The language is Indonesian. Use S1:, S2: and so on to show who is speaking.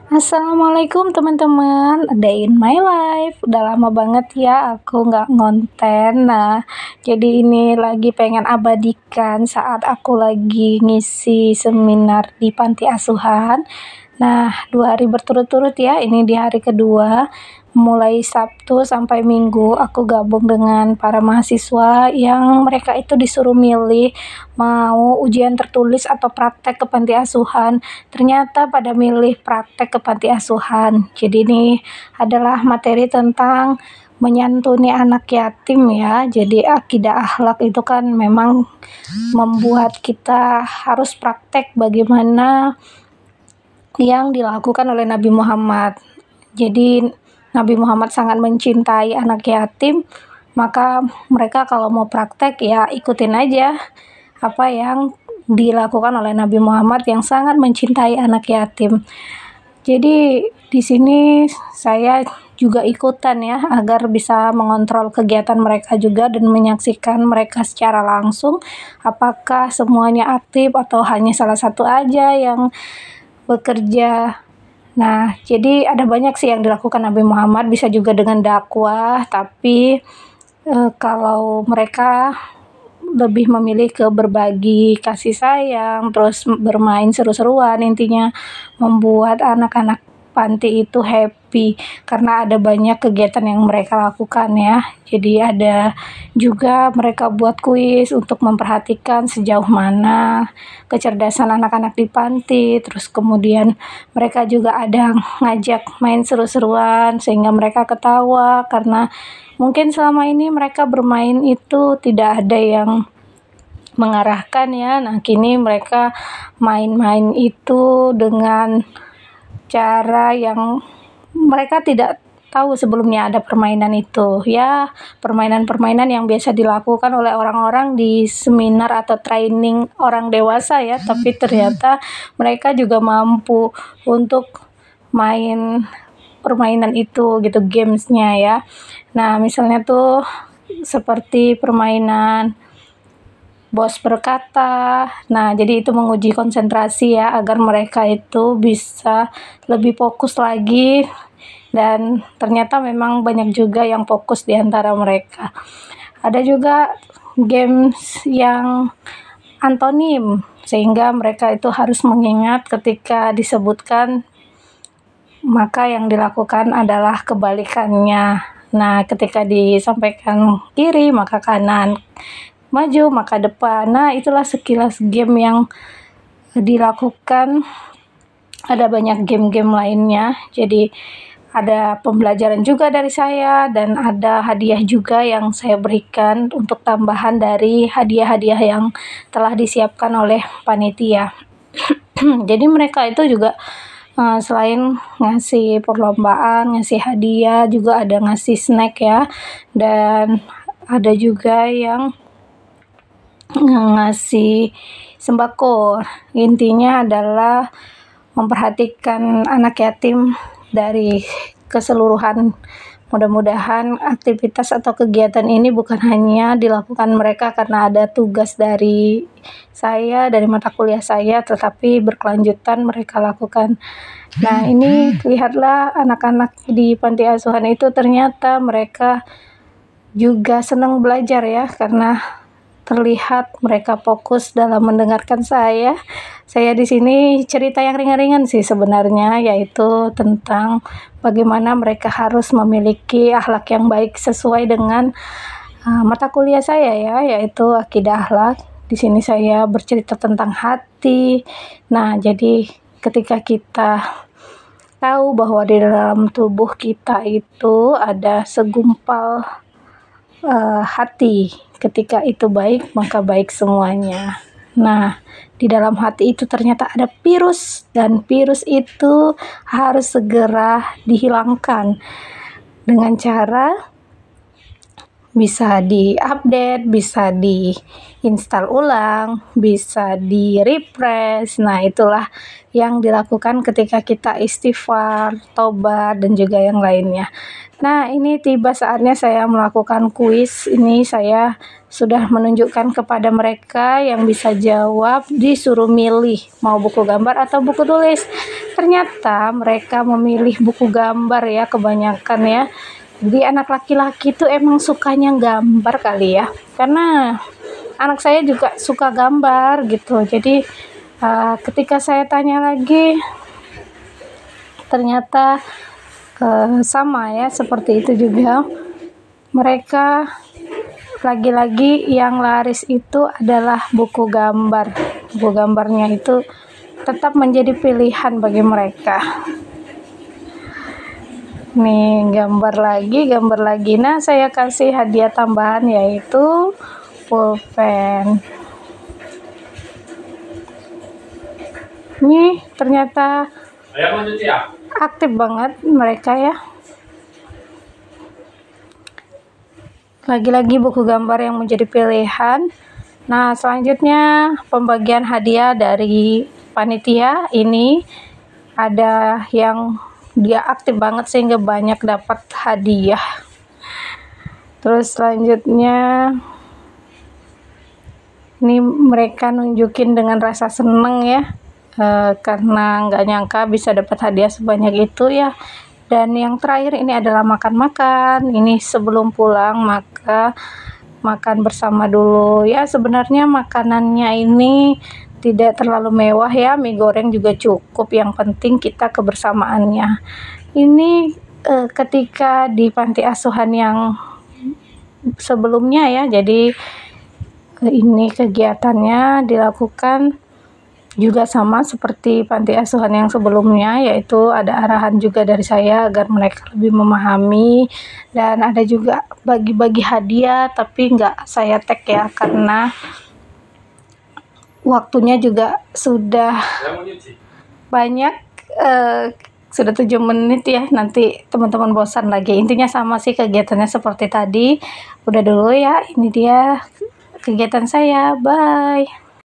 S1: Assalamualaikum teman-teman, A Day in My Life. Udah lama banget ya aku nggak ngonten. Nah, jadi ini lagi pengen abadikan saat aku lagi ngisi seminar di panti asuhan. Nah, 2 hari berturut-turut ya, ini di hari kedua. Mulai Sabtu sampai Minggu aku gabung dengan para mahasiswa yang mereka itu disuruh milih mau ujian tertulis atau praktek ke panti asuhan. Ternyata pada milih praktek ke panti asuhan. Jadi ini adalah materi tentang menyantuni anak yatim ya. Jadi akidah akhlak itu kan memang membuat kita harus praktek bagaimana yang dilakukan oleh Nabi Muhammad. Jadi Nabi Muhammad sangat mencintai anak yatim, maka mereka kalau mau praktek ya ikutin aja apa yang dilakukan oleh Nabi Muhammad yang sangat mencintai anak yatim. Jadi di sini saya juga ikutan ya agar bisa mengontrol kegiatan mereka juga dan menyaksikan mereka secara langsung apakah semuanya aktif atau hanya salah satu aja yang bekerja. Nah, jadi ada banyak sih yang dilakukan Nabi Muhammad, bisa juga dengan dakwah, tapi kalau mereka lebih memilih ke berbagi kasih sayang, terus bermain seru-seruan, intinya membuat anak-anak panti itu happy karena ada banyak kegiatan yang mereka lakukan ya. Jadi ada juga mereka buat kuis untuk memperhatikan sejauh mana kecerdasan anak-anak di panti, terus kemudian mereka juga ada ngajak main seru-seruan sehingga mereka ketawa karena mungkin selama ini mereka bermain itu tidak ada yang mengarahkan ya. Nah, kini mereka main-main itu dengan cara yang mereka tidak tahu sebelumnya ada permainan itu. Ya, permainan-permainan yang biasa dilakukan oleh orang-orang di seminar atau training orang dewasa ya, tapi ternyata mereka juga mampu untuk main permainan itu gitu, gamesnya ya. Nah, misalnya tuh seperti permainan bos berkata. Nah, jadi itu menguji konsentrasi ya agar mereka itu bisa lebih fokus lagi dan ternyata memang banyak juga yang fokus di antara mereka. Ada juga games yang antonim sehingga mereka itu harus mengingat ketika disebutkan maka yang dilakukan adalah kebalikannya. Nah, ketika disampaikan kiri maka kanan, maju maka depan. Nah, itulah sekilas game yang dilakukan. Ada banyak game-game lainnya. Jadi ada pembelajaran juga dari saya dan ada hadiah juga yang saya berikan untuk tambahan dari hadiah-hadiah yang telah disiapkan oleh panitia. Jadi mereka itu juga selain ngasih perlombaan, ngasih hadiah, juga ada ngasih snack ya, dan ada juga yang ngasih sembako. Intinya adalah memperhatikan anak yatim dari keseluruhan. Mudah-mudahan aktivitas atau kegiatan ini bukan hanya dilakukan mereka karena ada tugas dari saya, dari mata kuliah saya, tetapi berkelanjutan mereka lakukan. Nah, ini lihatlah anak-anak di panti asuhan itu ternyata mereka juga senang belajar ya karena terlihat mereka fokus dalam mendengarkan saya. Saya di sini cerita yang ringan-ringan sih sebenarnya, yaitu tentang bagaimana mereka harus memiliki akhlak yang baik sesuai dengan mata kuliah saya ya, yaitu akidah akhlak. Di sini saya bercerita tentang hati. Nah, jadi ketika kita tahu bahwa di dalam tubuh kita itu ada segumpal hati. Ketika itu baik, maka baik semuanya. Nah, di dalam hati itu ternyata ada virus dan virus itu harus segera dihilangkan dengan cara bisa diupdate, bisa diinstal ulang, bisa di-refresh. Nah, itulah yang dilakukan ketika kita istighfar, tobat, dan juga yang lainnya. Nah, ini tiba saatnya saya melakukan kuis. Ini saya sudah menunjukkan kepada mereka yang bisa jawab, disuruh milih mau buku gambar atau buku tulis. Ternyata mereka memilih buku gambar ya, kebanyakan ya. Jadi anak laki-laki itu emang sukanya gambar kali ya, karena anak saya juga suka gambar gitu. Jadi ketika saya tanya lagi, ternyata sama ya, seperti itu juga. Mereka lagi-lagi yang laris itu adalah buku gambar. Buku gambarnya itu tetap menjadi pilihan bagi mereka. Nih, gambar lagi. Nah, saya kasih hadiah tambahan yaitu pulpen. Nih, ternyata aktif banget mereka ya. Lagi-lagi buku gambar yang menjadi pilihan. Nah, selanjutnya pembagian hadiah dari panitia ini ada yang dia aktif banget sehingga banyak dapat hadiah. Terus selanjutnya ini mereka nunjukin dengan rasa seneng ya, karena nggak nyangka bisa dapat hadiah sebanyak itu ya. Dan yang terakhir ini adalah makan-makan. Ini sebelum pulang maka makan bersama dulu ya. Sebenarnya makanannya ini tidak terlalu mewah ya, mie goreng juga cukup, yang penting kita kebersamaannya. Ini ketika di panti asuhan yang sebelumnya ya, jadi ini kegiatannya dilakukan juga sama seperti panti asuhan yang sebelumnya, yaitu ada arahan juga dari saya agar mereka lebih memahami, dan ada juga bagi-bagi hadiah tapi nggak saya tag ya, karena waktunya juga sudah banyak, sudah 7 menit ya, nanti teman-teman bosan lagi. Intinya sama sih kegiatannya seperti tadi. Udah dulu ya, ini dia kegiatan saya, bye.